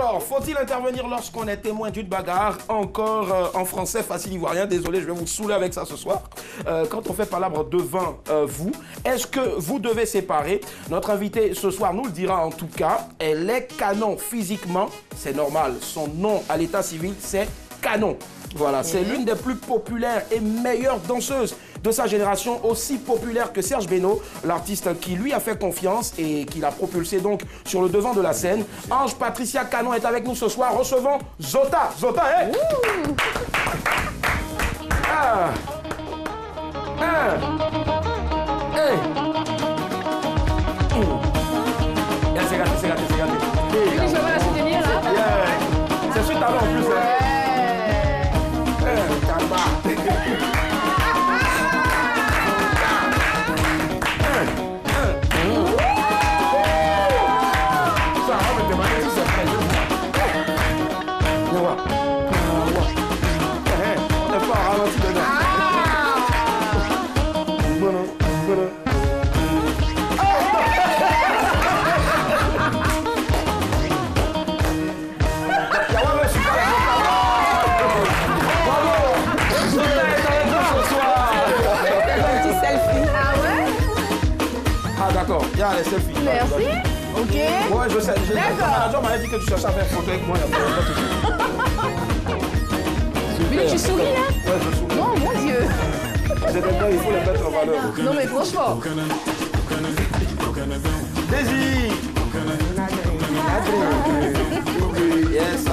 Alors, faut-il intervenir lorsqu'on est témoin d'une bagarre? Encore en français facile ivoirien, désolé, je vais vous saouler avec ça ce soir. Quand on fait palabre devant vous, est-ce que vous devez séparer? Notre invité ce soir nous le dira en tout cas. Elle est canon physiquement, c'est normal. Son nom à l'état civil, c'est Canon. Voilà, c'est l'une des plus populaires et meilleures danseuses de sa génération, aussi populaire que Serge Beno, l'artiste qui lui a fait confiance et qui l'a propulsé donc sur le devant de la scène. Ange Patricia Canon est avec nous ce soir. Recevons Zota. Zota, hé! Ah! Ah! Hey! C'est gâté, c'est gâté, c'est gâté. Je vais la soutenir là. C'est sur talent en plus. Il y a les selfies. Merci. Ok. Ouais, je sais. D'accord. Le manager m'avait dit que tu cherchais à faire une photo avec moi. Mais tu souris là? Ouais, je souris. Non, mon Dieu. C'est maintenant, il faut les mettre en valeur. Non, mais franchement. Désir. Yes,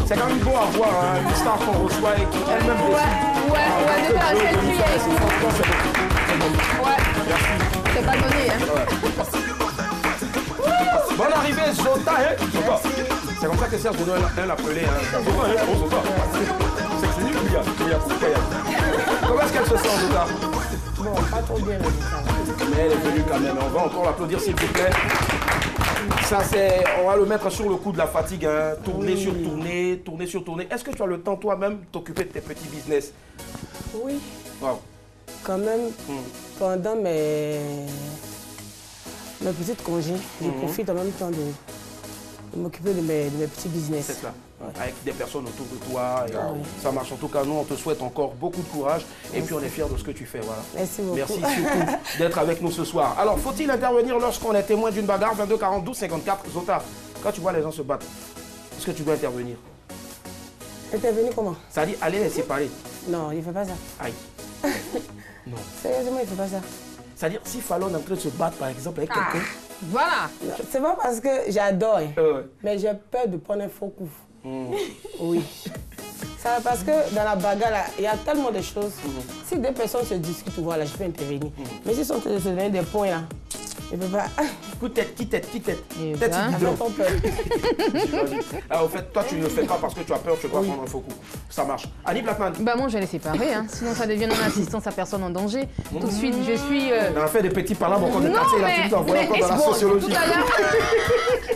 c'est quand même beau à voir hein, une star qu'on reçoit et qui elle-même décide. Ouais, de faire un selfie avec nous. Ouais. C'est pas donné, hein. Bonne arrivée, Zota, hein. C'est comme ça que Serge Beno l'appelait, hein. Zota. C'est nul, il y a comment est-ce qu'elle se sent, Zota? Bon, pas trop bien, mais elle est venue quand même. On va encore l'applaudir, s'il vous plaît. Ça, c'est... On va le mettre sur le coup de la fatigue, hein. Tourner sur tourner, tourner sur tourner. Est-ce que tu as le temps, toi-même, de t'occuper de tes petits business? Oui. Wow. Quand même, pendant mes petites congés, je profite en même temps de m'occuper de mes petits business. C'est ça. Ouais. Avec des personnes autour de toi. Et ça marche. En tout cas, nous, on te souhaite encore beaucoup de courage. Et puis, on est fiers de ce que tu fais. Voilà. Merci beaucoup. Merci surtout d'être avec nous ce soir. Alors, faut-il intervenir lorsqu'on est témoin d'une bagarre? 22 40 12 54. Zota, quand tu vois les gens se battre, est-ce que tu dois intervenir? Intervenir comment? Ça dit aller les séparer. Non, il ne fait pas ça. Aïe. Non. Sérieusement, il ne fait pas ça. C'est-à-dire, si Fallon est en train de se battre, par exemple, avec quelqu'un... Voilà. C'est pas parce que j'adore, mais j'ai peur de prendre un faux coup. Oui. Ça, parce que dans la bagarre, là, il y a tellement de choses. Si deux personnes se discutent, voilà, je peux intervenir. Mais s'ils sont en train de se donner des points, là, je ne peux pas... Coup de tête, qui tête, qui tête. Tête, alors, au fait, toi, tu ne le fais pas parce que tu as peur, tu ne peux pas prendre un faux coup. Ça marche. Annie Blackman. Bah moi, je vais les séparer, hein. Sinon ça devient non-assistance à personne en danger. Tout de suite, je suis... On a fait des petits palabres encore de quartier, là, tu nous envoies encore dans la sociologie.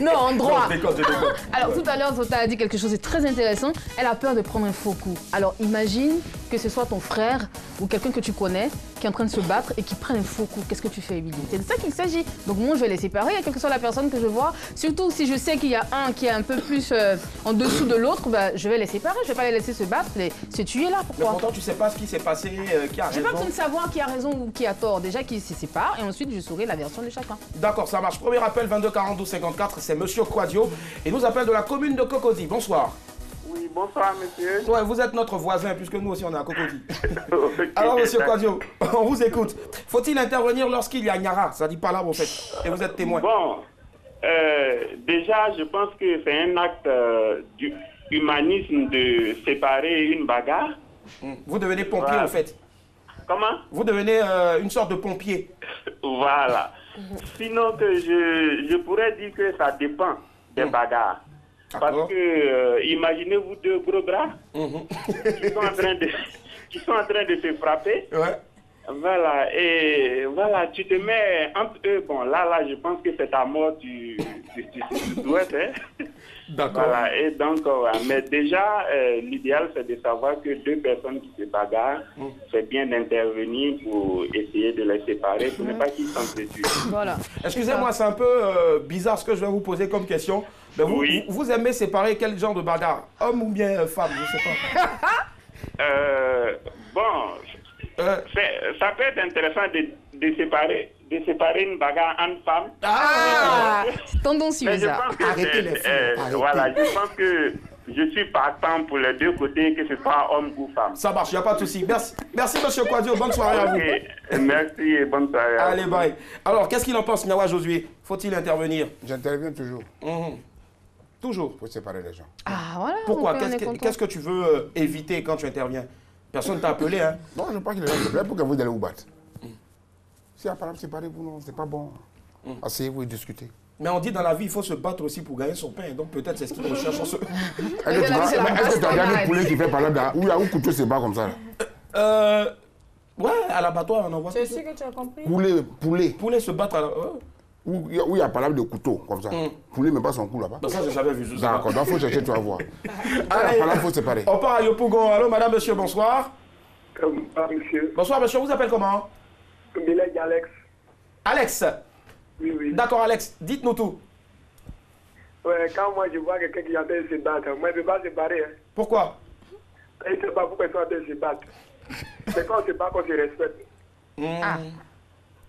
Non, en droit. Je déconne. Alors, tout à l'heure, Zota a dit quelque chose de très intéressant. Elle a peur de prendre un faux coup. Alors, imagine que ce soit ton frère ou quelqu'un que tu connais qui est en train de se battre et qui prend un faux coup. Qu'est-ce que tu fais, Émilie? C'est de ça qu'il s'agit. Donc, moi, je vais les séparer, quelle que soit la personne que je vois. Surtout si je sais qu'il y a un qui est un peu plus en dessous de l'autre, bah, je vais les séparer. Je ne vais pas les laisser se battre, se tuer là. Pourquoi? Mais pourtant, tu ne sais pas ce qui s'est passé, qui a raison. Je n'ai pas besoin de savoir qui a raison ou qui a tort. Déjà, qu'ils se séparent et ensuite, je saurai la version de chacun. D'accord, ça marche. Premier appel, 22 42 54, c'est Monsieur Quadio. Et nous appelle de la commune de Cocody. Bonsoir. Oui, bonsoir, monsieur. Ouais, vous êtes notre voisin, puisque nous aussi, on est à Cocody. Alors, Monsieur Quadio, on vous écoute. Faut-il intervenir lorsqu'il y a Nyara? Ça dit pas là, en fait. Et vous êtes témoin. Bon, déjà, je pense que c'est un acte d'humanisme de séparer une bagarre. Vous devenez pompier, Voilà. en fait. Comment? Vous devenez une sorte de pompier. Voilà. Sinon, que je pourrais dire que ça dépend des bagarres. Parce que, imaginez-vous deux gros bras qui sont en train de se frapper. Ouais. Voilà, et voilà, tu te mets entre eux. Bon, là, je pense que c'est ta mort, tu souhaites, hein. D'accord. Voilà, et donc, mais déjà, l'idéal, c'est de savoir que deux personnes qui se bagarrent, c'est bien d'intervenir pour essayer de les séparer, pour ne pas qu'ils s'entretuent. Voilà. Excusez-moi, c'est un peu bizarre ce que je vais vous poser comme question. Mais vous, Oui. vous aimez séparer quel genre de bagarre? Homme ou bien femme, je ne sais pas. Ça peut être intéressant de séparer une bagarre entre femmes. Ah, Tendancieux, Mais je ça. pense que Arrêtez les filles, arrêtez. voilà, je pense que je suis partant pour les deux côtés, que ce soit homme ou femme. ça marche, il n'y a pas de souci. Merci, monsieur Kouadio. Bonne soirée à vous. Ok, merci et bonne soirée. à Allez, vous. bye. Alors, qu'est-ce qu'il en pense, Niawa Josué? Faut-il intervenir? J'interviens toujours Toujours. pour séparer les gens. Ah, voilà. Pourquoi? on est content. Qu'est-ce que tu veux éviter quand tu interviens? Personne ne t'a appelé, hein? Non, je pense qu'il est là pour que vous allez vous battre. Si à part séparer vous, non, c'est pas bon. Asseyez-vous et discutez. Mais on dit dans la vie, il faut se battre aussi pour gagner son pain. Donc peut-être c'est ce qu'il recherche en ce... Est-ce que tu as regardé le poulet qui fait par là, où couteau se bat comme ça là? Ouais, à l'abattoir, on en voit. C'est sûr que tu as compris. Poulet. Poulet se battre à la... Où il y a par là de couteau comme ça. Poulet met pas son cou là-bas. Ça, j'ai jamais vu. D'accord, donc il faut chercher, tu vas voir. Allez, Par là, il faut séparer. on part à Yopougon. Allô, madame, monsieur, bonsoir. Monsieur, Bonsoir, monsieur, vous appelez comment? Bilek Alex. Alex. Oui, oui. D'accord, Alex, dites-nous tout. Ouais, quand moi je vois quelqu'un qui est en train de se battre, moi je ne peux pas se barrer. Hein. Pourquoi? Je ne sais pas pourquoi ils sont en train de se battre. C'est quand on se bat qu'on se respecte.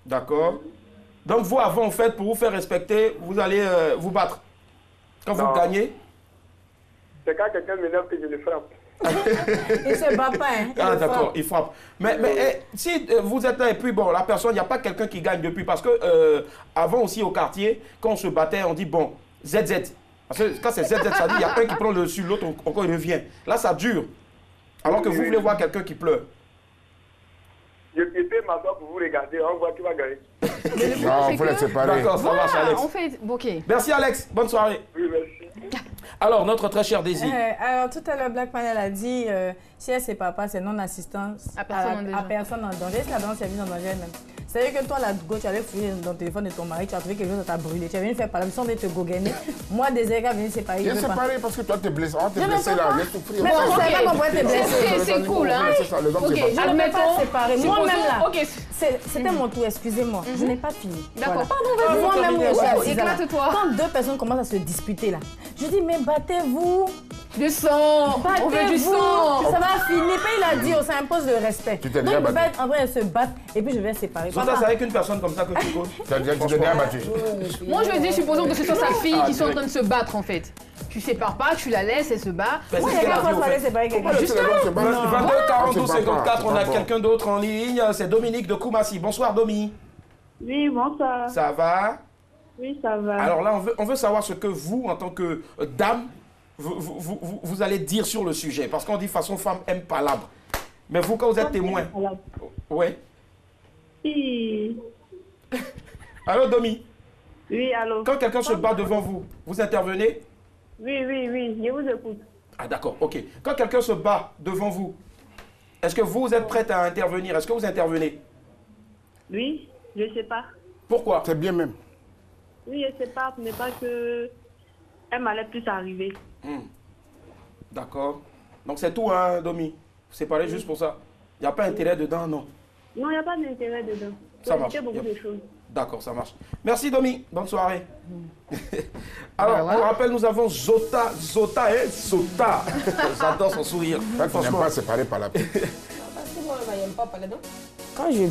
D'accord. Donc vous, avant, en fait, pour vous faire respecter, vous allez vous battre. Quand vous Non. gagnez. C'est quand quelqu'un m'énerve que je le frappe. Il se bat pas, hein. Ah d'accord, il frappe. Mais si vous êtes là et puis bon, la personne, il n'y a pas quelqu'un qui gagne depuis. Parce que avant aussi au quartier, quand on se battait, on dit bon, ZZ. Parce que quand c'est ZZ, ça dit il y a un qui prend le dessus, l'autre encore il revient. Là, ça dure. Alors que vous voulez voir quelqu'un qui pleure. Je peux m'asseoir pour vous regarder, on voit qui va gagner. Non, il faut les séparer. D'accord, ça marche, Voilà, Alex. on fait... Ok. Merci, Alex. Bonne soirée. Oui, merci. Alors, notre très cher Daisy. Alors, tout à l'heure, Black Panel a dit si elle ne sépare pas, c'est non-assistance À personne en danger. à personne en danger. Est-ce que la balance est mise en danger elle-même? C'est-à-dire que toi, la go, tu allais fouiller dans le téléphone de ton mari, tu as trouvé quelque chose, ça t'a brûlé. Tu es venu faire par la mission de te goguenner. Moi, des airs, venir séparer. Viens Je veux pas. séparer parce que toi, t'es blessé. On t'es Je ne blessé peux là, pas. viens souffrir. Mais Bon, ça, ok. c'est pas comment être blessé. C'est cool, hein. C'est ça, les hommes, Ok, c'est pas Je ne peux admettons, pas séparer. Moi-même là, ok. c'était mon tour, excusez-moi. Je n'ai pas fini. D'accord, Voilà. pardon, vas-y. Moi-même, Oh, je suis assise là. éclate-toi. Quand deux personnes commencent à se disputer là, je dis mais battez-vous. Du sang. On veut du sang. Ça va finir. Puis il a dit, ça impose le respect. Tu t'es Donc déjà je vais battu. être en train de se battre et puis je vais séparer. Zota, c'est avec une personne comme ça que tu causes. Tu t'es déjà battu. Moi, je dis, supposons que ce soit sa fille qui sont en train de se battre, en fait. Tu sépares pas, tu la laisses, elle se bat. Ben, Moi, c'est ce il y qu'elle a a qu'un dit, fois, au il fallait fait. séparer quelqu'un. Justement. 22 42 C'est pas 54, on pas a bon. quelqu'un d'autre en ligne. C'est Dominique de Koumassi. Bonsoir, Domi. Oui, bonsoir. Ça va? Oui, ça va. Alors là, on veut savoir ce que vous, en tant que dame, vous allez dire sur le sujet. Parce qu'on dit façon femme aime palabre. Mais vous, quand vous êtes témoin. Ouais. Oui, Allô, Domi. oui, allô. Quand quelqu'un se bat devant vous, vous intervenez? Oui, je vous écoute. Ah d'accord, ok. Quand quelqu'un se bat devant vous, est-ce que vous êtes prête à intervenir? Est-ce que vous intervenez? Oui, je sais pas. Pourquoi? C'est bien même. Oui, je sais pas, mais pas que elle m'allait plus arriver. D'accord. Donc c'est tout, hein, Domi? Vous séparez juste pour ça? Il n'y a pas intérêt dedans, non? Non, il n'y a pas d'intérêt dedans. Ça Faut marche. éviter beaucoup de choses. D'accord, ça marche. Merci, Domi. Bonne soirée. Alors, Bah, voilà. on rappelle, nous avons Zota. Zota. J'adore son sourire. Toi, tu n'aimes Franchement. pas séparer par la paix. Parce que moi, je n'aime pas parler. Donc, quand je.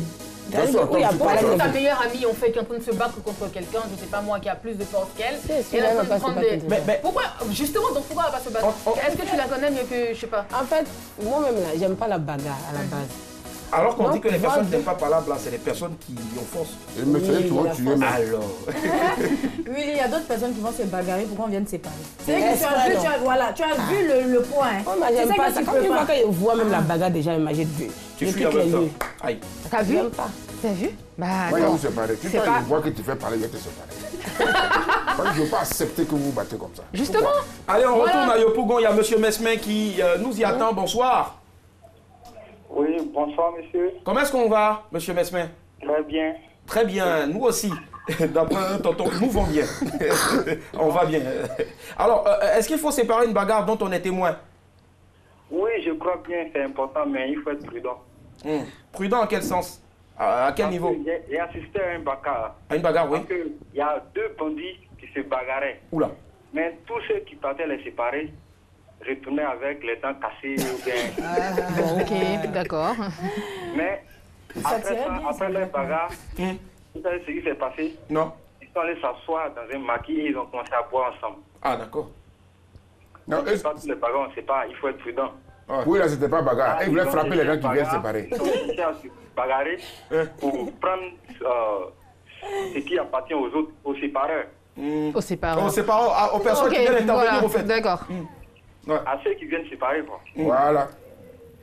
Bien sûr, Oui, il y a quand tu pas parles, Est-ce que la ta meilleure amie, en fait, qui est en train de se battre contre quelqu'un, je sais pas moi, qui a plus de force qu'elle, Si, elle est elle en va train de pas se prendre battre des... contre elle. Mais- Pourquoi, justement, donc pourquoi elle va pas se battre? Est-ce que tu la connais mieux que, je sais pas? En fait, moi-même, là, j'aime pas la bagarre à la base. Alors qu'on Non, dit que les moi, personnes je- n'aiment pas palabre, là, c'est les personnes qui ont force. Et me fait, tu vois, tu es même. Alors. Oui, il y a d'autres personnes qui vont se bagarrer pour qu'on vienne séparer. C'est Mais que tu as exprès, vu, non. tu as vu le point. Hein. Oh, moi, Tu j'aime sais pas que ça. tu Quand peux je vois pas. que je vois même la bagarre, déjà, imagine Dieu. Tu Je fuis en pique les même temps. yeux. Aïe. T'as vu? J'aime pas. T'as vu? Bah, Moi, il va non. vous séparer. Tu C'est vois, pas- il voit que tu fais parler, il va te séparer. Parce que je ne veux pas accepter que vous vous battez comme ça. Justement. Allez, on Voilà. retourne à Yopougon. Il y a M. Mesmin qui nous y attend. Bonsoir. Oui, bonsoir, monsieur. Comment est-ce qu'on va, M. Mesmin? Très bien. Très bien, nous aussi. D'après un tonton, nous vont bien. On va bien. Alors, est-ce qu'il faut séparer une bagarre dont on est témoin? Oui, je crois bien, c'est important, mais il faut être prudent. Prudent en quel sens? À quel niveau? J'ai assisté à une bagarre. À une bagarre, oui. Parce qu'il y a deux bandits qui se bagarraient. Oula. Mais tous ceux qui partaient les séparer retournaient avec les dents cassées ou bien... Bon, ok, d'accord. Mais après leur bagarre, vous savez ce qui s'est passé? Non. Ils sont allés s'asseoir dans un maquis et ils ont commencé à boire ensemble. Ah, d'accord. Non, pas tous les bagarres, on ne sait pas, il faut être prudent. Oui, là, c'était pas bagarre. Ils voulaient frapper les gens qui viennent séparer. Ils ont commencé à se bagarrer pour prendre ce qui appartient aux autres, aux sépareurs. Aux sépareurs. Aux sépareurs, aux personnes qui viennent intervenir, au fait. D'accord. À ceux qui viennent séparer, quoi. Voilà.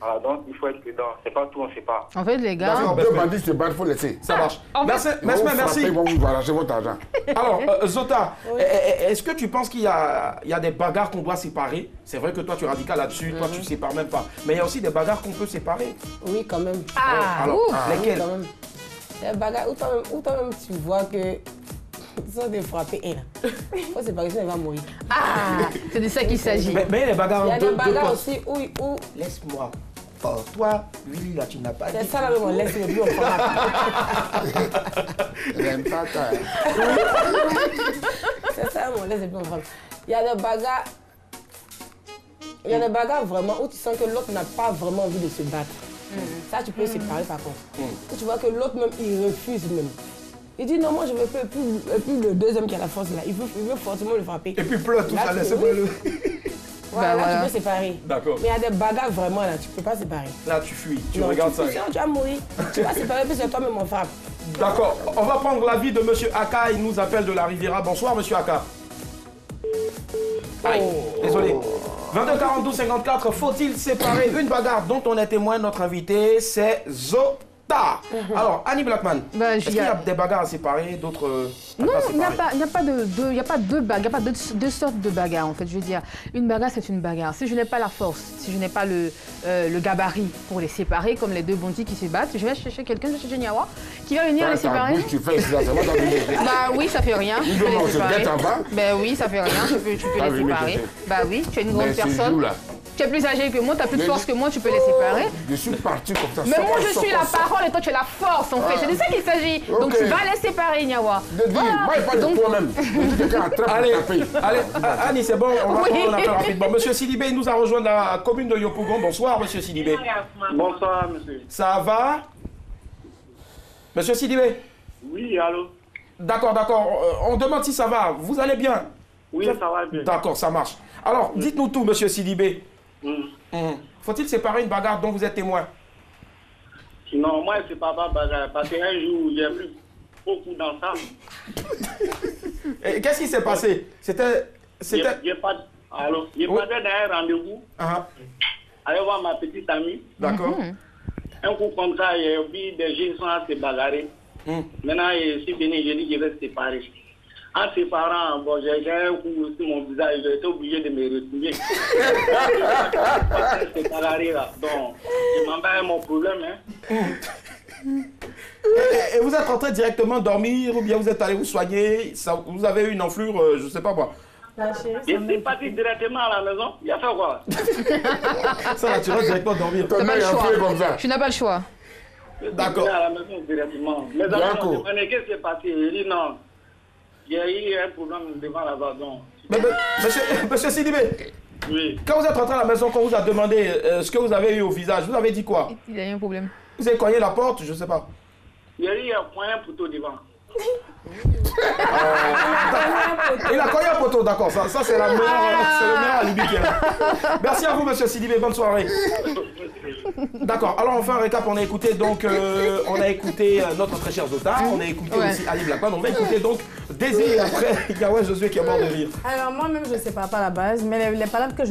Alors, donc, il faut être prudent. C'est pas tout, on ne sait pas. En fait, les gars... Deux bandits se battent, il faut laisser. Ça marche. Merci. Ils vont vous arracher votre argent. Alors, Zota, est-ce que tu penses qu'il y a des bagarres qu'on doit séparer? C'est vrai que toi, tu es radical là-dessus. Toi, tu ne sépares même pas. Mais il y a aussi des bagarres qu'on peut séparer. Oui, quand même. Alors, lesquelles? Oui, quand même. Les bagarres où toi-même, tu vois que... Ils sont des frappés un là. Il faut séparer, sinon il va mourir. C'est de ça qu'il s'agit. Mais les bagarres... Il y a des bagarres aussi où... Laisse-moi. Oh, toi, Willy, là, tu n'as pas dit... C'est ça là, on laisse le plus, on frappe. Elle n'aime pas toi. C'est ça, on laisse le plus, on frappe. Il y a des bagarres... Il y a des bagarres vraiment où tu sens que l'autre n'a pas vraiment envie de se battre. Ça, tu peux séparer par contre. Où tu vois que l'autre même, il refuse même. Il dit non, moi je veux plus, et puis le deuxième qui a la force là, il veut forcément le frapper. Et puis pleure tout ça, laisse-moi le... Voilà, là tu peux séparer. D'accord. Mais il y a des bagarres vraiment là, tu peux pas séparer. Là tu fuis, tu regardes ça. Tu vas mourir. Tu vas séparer, puis c'est toi-même on frappe. D'accord, on va prendre l'avis de monsieur Aka, il nous appelle de la Riviera. Bonsoir monsieur Aka. Aïe, désolé. 22 42 54, faut-il séparer une bagarre dont on est témoin? Notre invité, c'est Zota. Alors, Annie Blackman, est-ce qu'il y a des bagarres à séparer, d'autres non, il n'y a pas deux bagarres, il n'y a pas deux sortes de bagarres en fait. Je veux dire, une bagarre c'est une bagarre. Si je n'ai pas la force, si je n'ai pas le gabarit pour les séparer, comme les deux bandits qui se battent, je vais chercher quelqu'un, je vais chercher Niawa, qui va venir les séparer. Tu fais ça, ça va bah oui, ça fait rien. Je peux les séparer. Ben oui, ça fait rien, tu peux les séparer. Bah oui, tu es une grande personne. Tu es plus âgé que moi, tu as plus de force que moi, tu peux les séparer. Je suis parti comme ça. Mais moi, je suis la parole et toi, tu es la force, en fait. C'est de ça qu'il s'agit. Donc, tu vas les séparer, Niawa. Moi, je parle de toi-même. Quelqu'un attrape allez, Annie, c'est bon, on va prendre un appel rapidement. Monsieur Sidibé nous a rejoint dans la commune de Yopougon. Bonsoir, monsieur Sidibé. Bonsoir, monsieur. Ça va? Monsieur Sidibé? Oui, allô? D'accord. On demande si ça va. Vous allez bien? Oui, ça va bien. D'accord, ça marche. Alors, dites-nous tout, monsieur Sidibé. Faut-il séparer une bagarre dont vous êtes témoin? Non, moi, c'est pas bagarre. Parce qu'un jour, j'ai vu beaucoup dans ça. Qu'est-ce qui s'est passé? J'ai pas dans un rendez-vous. Aller voir ma petite amie. D'accord. Un coup comme ça, j'ai vu des jeunes sont à se bagarrer. Maintenant, je suis venu, j'ai dit que je vais se séparer. En séparant, bon, j'ai un coup sur mon visage, j'ai été obligé de me retrouver. C'est bagarré là. Donc, je m'emballe mon problème. Et vous êtes rentré directement dormir ou bien vous êtes allé vous soigner? Vous avez eu une enflure, je ne sais pas moi. Je suis parti directement à la maison. Il a fait quoi? Ça là, tu rentres directement dormir. Tu n'as pas le choix. Tu n'as pas le choix. D'accord. À la maison directement. Mes amis m'ont demandé qu'est-ce qui s'est passé. J'ai dit non. Il y a eu un problème devant la maison. Monsieur Sidibé, oui. Quand vous êtes rentré à la maison, quand on vous a demandé ce que vous avez eu au visage, vous avez dit quoi? Il a eu un problème. Vous avez cogné la porte, je ne sais pas. Il y a eu un moyen poteau devant. Il a cogné un poteau, d'accord. Ça c'est le meilleur alibi qu'il y a. Merci à vous, monsieur Sidibé. Bonne soirée. D'accord. Alors on fait un récap. On a écouté donc, notre très cher Zota. On a écouté aussi Ali Blackman. On va écouter donc Désir et après Yahweh Josué qui est mort de rire. Alors moi-même je ne sépare pas à la base, mais les palabres que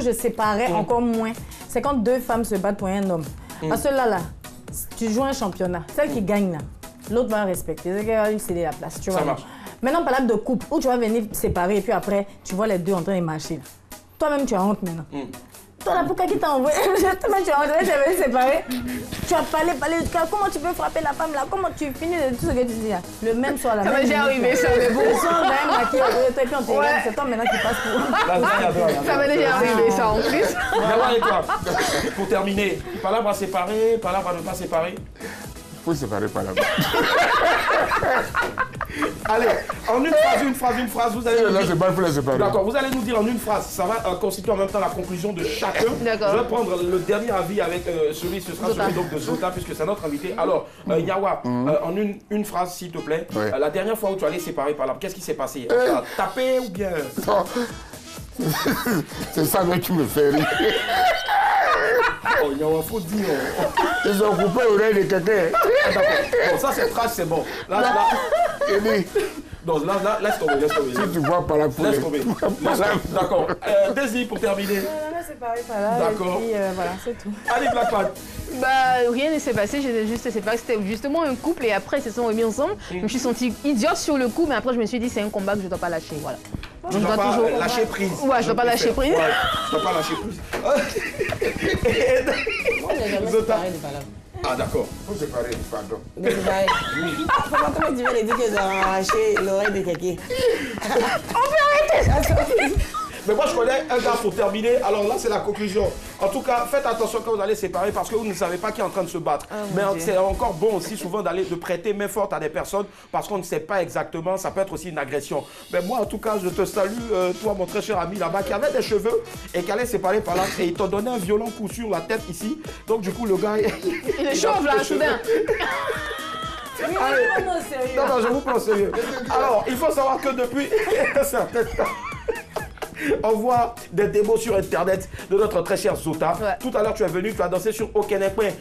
je séparais encore moins, c'est quand deux femmes se battent pour un homme. Parce que là, tu joues un championnat. Celle qui gagne là, l'autre va respecter. Elle va lui céder la place. Tu vois. Ça marche. Maintenant, parle de couple où tu vas venir séparer et puis après, tu vois les deux en train de marcher. Toi-même, tu as honte maintenant. Toi là, pourquoi qui t'a envoyé? Justement, tu as envoyé, tu es séparé. Tu as parlé, comment tu peux frapper la femme là? Comment tu finis de tout ce que tu dis là? Le même soir là. Ça m'est déjà arrivé, ça, mais bon. Le soir, même maquillé, et puis on te regarde, c'est toi maintenant qui passe pour. Ça m'est déjà arrivé, ça en plus. Nawa et toi, pour terminer, palabre à séparer, palabre à ne pas séparer. Il faut séparer palabre. Allez, en une phrase, vous allez... Là, c'est pas pour les séparer. D'accord, vous allez nous dire en une phrase, ça va constituer en même temps la conclusion de chacun. D'accord. Je vais prendre le dernier avis avec celui donc de Zota, puisque c'est notre invité. Alors, Yawa, en une phrase, s'il te plaît, la dernière fois où tu allais séparer palabre, qu'est-ce qui s'est passé? Tu as tapé ou bien... Non. C'est ça qui me fait rire. Oh, Yawa, faut dire... Ils ont coupé l'oreille de quelqu'un. Bon, ça c'est trash, c'est bon. Là, laisse tomber. Si tu vois par la foule. Laisse tomber. D'accord. Désir pour terminer. Non, c'est pareil, voilà. D'accord. Et puis, voilà, c'est tout. Allez, Black Pat. Bah, rien ne s'est passé, j'ai juste séparé. C'était justement un couple et après, ils se sont remis ensemble. Je me suis sentie idiote sur le coup, mais après, je me suis dit, c'est un combat que je ne dois pas lâcher. Voilà. Je dois pas lâcher prise. Ouais, je dois pas lâcher prise. Ouais, je dois pas lâcher prise. Moi, je n'ai jamais séparé de palabre. Ah, d'accord. Il faut séparer, pardon. De séparer. Comment tu viens de dire qu'ils ont arraché l'oreille de quelqu'un? On peut arrêter. Mais moi, je connais un gars pour terminer. Alors là, c'est la conclusion. En tout cas, faites attention quand vous allez séparer parce que vous ne savez pas qui est en train de se battre. Mais c'est encore bon aussi souvent de prêter main forte à des personnes parce qu'on ne sait pas exactement. Ça peut être aussi une agression. Mais moi, en tout cas, je te salue, toi, mon très cher ami là-bas, qui avait des cheveux et qui allait séparer par là. Et il t'a donné un violent coup sur la tête ici. Donc, du coup, le gars... Il est chauve là, soudain. Allez. Non, je vous prends au sérieux. Alors, il faut savoir que depuis un certain temps, on voit des démos sur internet de notre très cher Zota. Ouais. Tout à l'heure, tu es venu, tu as dansé sur Okenekwe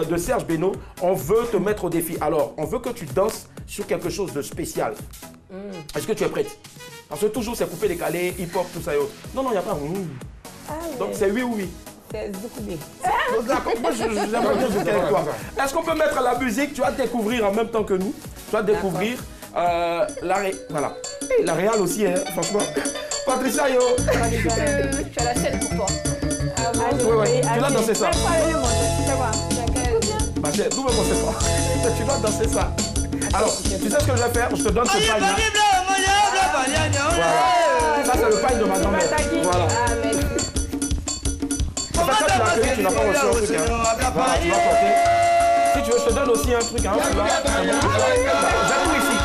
de Serge Beno. On veut te mettre au défi. Alors, on veut que tu danses sur quelque chose de spécial. Est-ce que tu es prête? Parce que toujours, c'est coupé, décalé, hip-hop, tout ça et autres. Non, il n'y a pas. Donc, c'est oui ou oui. C'est Zoukoubé. D'accord, moi, j'aimerais bien jouer avec toi. Est-ce qu'on peut mettre la musique? Tu vas découvrir en même temps que nous. Tu vas découvrir voilà. Et la Réal aussi, hein, franchement. Patricia, yo. Tu as la scène pour toi. Oui, tu dois danser ça. Ma chère, d'où me pensez pas? Tu dois danser ça. Alors, tu sais ce que je vais faire? Je te donne ce paille là. Voilà. Ça, c'est le paille de ma grand-mère. Voilà. En fait, ça, tu l'as accueilli, tu n'as pas reçu un truc. Voilà, tu vas porter. Si tu veux, je te donne aussi un truc. J'ai tout ici.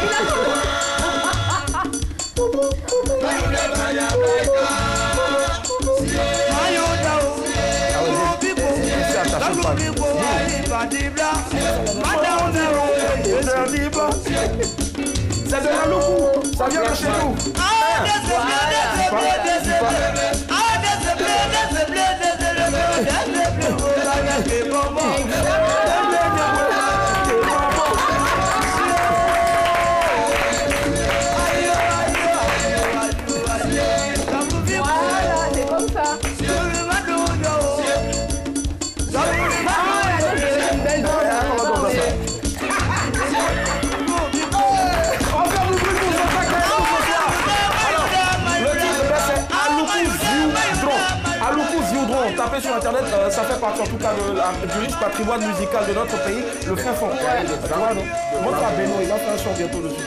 C'est de la loukou, ça vient de chez nous. Tapez sur internet, ça fait partie en tout cas du riche patrimoine musical de notre pays, le fin fond. Montre à Beno, il va faire un chant bientôt dessus.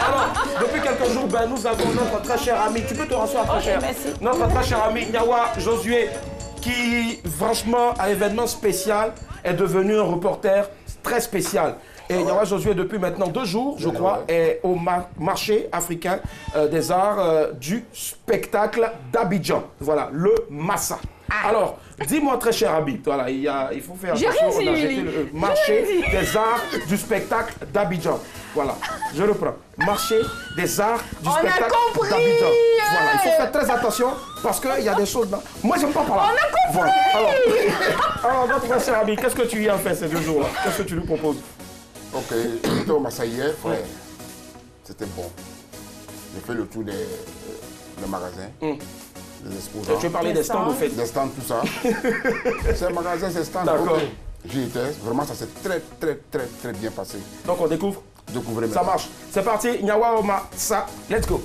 Alors, depuis quelques jours, nous avons notre très cher ami, tu peux te rasseoir très cher, notre très cher ami Nyawa Josué, qui franchement, à événement spécial, est devenu un reporter très spécial. Et Nyawa Josué, depuis maintenant 2 jours, je crois, est au marché africain des arts du spectacle d'Abidjan. Voilà, le Massa. Alors, dis-moi très cher ami, voilà, il faut faire attention, on a jeté le marché des arts du spectacle d'Abidjan. Voilà, je reprends. Marché des arts du spectacle d'Abidjan. Voilà, il faut faire très attention parce qu'il y a des choses là. Moi, j'aime pas parler. On a compris. Voilà. Alors, notre très cher ami, qu'est-ce que tu y as fait ces 2 jours-là? Qu'est-ce que tu lui proposes? Ok, j'étais au Massa hier, frère. C'était bon. J'ai fait le tour des magasins, des exposants. Et tu veux parler des stands, au fait? Des stands, tout ça. Ces magasins, ces stands. D'accord. J'y étais. Vraiment, ça s'est très bien passé. Donc, on découvre? Découvrez ça marche. C'est parti. Nyawa Oma, ça. Let's go.